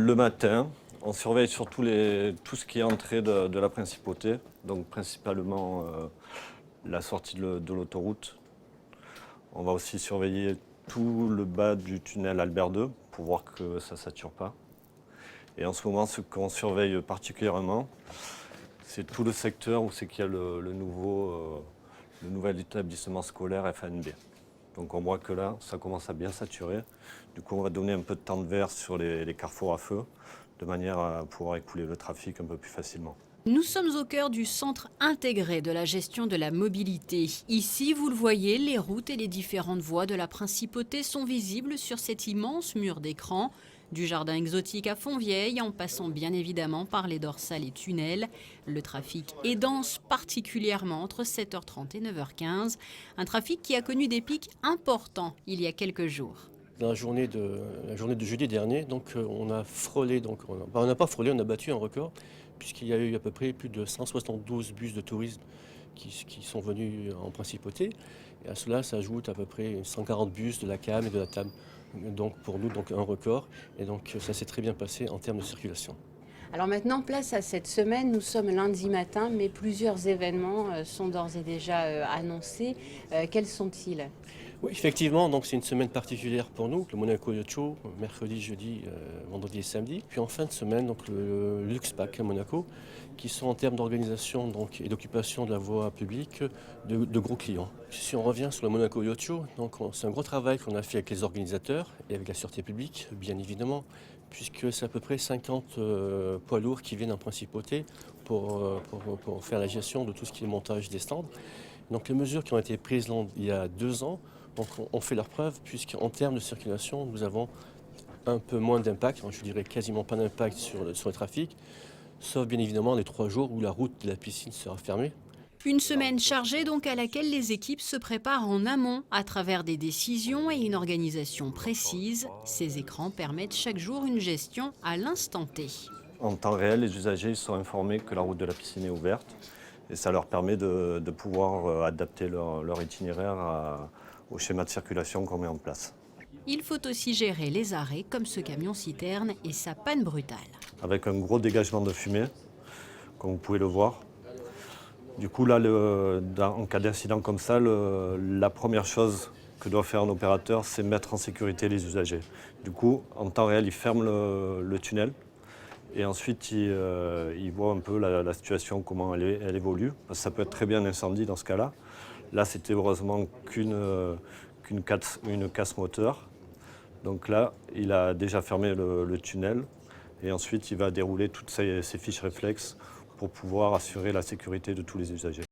Le matin, on surveille surtout tout ce qui est entrée de la principauté, donc principalement la sortie de l'autoroute. On va aussi surveiller tout le bas du tunnel Albert II pour voir que ça ne sature pas. Et en ce moment, ce qu'on surveille particulièrement, c'est tout le secteur où c'est qu'il y a le nouvel établissement scolaire FNB. Donc on voit que là, ça commence à bien saturer. Du coup, on va donner un peu de temps de verre sur les carrefours à feu, de manière à pouvoir écouler le trafic un peu plus facilement. Nous sommes au cœur du centre intégré de la gestion de la mobilité. Ici, vous le voyez, les routes et les différentes voies de la principauté sont visibles sur cet immense mur d'écran. Du jardin exotique à Fontvieille, en passant bien évidemment par les dorsales et tunnels. Le trafic est dense, particulièrement entre 7h30 et 9h15. Un trafic qui a connu des pics importants il y a quelques jours. La journée de jeudi dernier, donc on a frôlé, on n'a pas frôlé, on a battu un record, puisqu'il y a eu à peu près plus de 172 bus de tourisme qui sont venus en principauté. Et à cela s'ajoute à peu près 140 bus de la CAM et de la TAM. Donc pour nous, donc un record. Et donc ça s'est très bien passé en termes de circulation. Alors maintenant, place à cette semaine, nous sommes lundi matin, mais plusieurs événements sont d'ores et déjà annoncés. Quels sont-ils ? Oui, effectivement, donc c'est une semaine particulière pour nous, le Monaco Yacht Show, mercredi, jeudi, vendredi et samedi. Puis en fin de semaine, donc le Luxpack à Monaco, qui sont en termes d'organisation et d'occupation de la voie publique de gros clients. Si on revient sur le Monaco Yacht Show, c'est un gros travail qu'on a fait avec les organisateurs et avec la sûreté publique, bien évidemment, puisque c'est à peu près 50 poids lourds qui viennent en principauté pour faire la gestion de tout ce qui est montage des stands. Donc les mesures qui ont été prises il y a 2 ans ont fait leur preuve, puisqu'en termes de circulation, nous avons un peu moins d'impact, je dirais quasiment pas d'impact sur le trafic, sauf bien évidemment les 3 jours où la route de la piscine sera fermée. Une semaine chargée donc à laquelle les équipes se préparent en amont à travers des décisions et une organisation précise. Ces écrans permettent chaque jour une gestion à l'instant T. En temps réel, les usagers sont informés que la route de la piscine est ouverte et ça leur permet de pouvoir adapter leur itinéraire au schéma de circulation qu'on met en place. Il faut aussi gérer les arrêts comme ce camion-citerne et sa panne brutale. Avec un gros dégagement de fumée, comme vous pouvez le voir. Du coup, là, en cas d'incident comme ça, la première chose que doit faire un opérateur, c'est mettre en sécurité les usagers. Du coup, en temps réel, il ferme le tunnel et ensuite il voit un peu la situation, comment elle évolue. Parce que ça peut être très bien un incendie dans ce cas-là. Là, c'était heureusement qu'une casse moteur. Donc là, il a déjà fermé le tunnel et ensuite il va dérouler toutes ses fiches réflexes pour pouvoir assurer la sécurité de tous les usagers.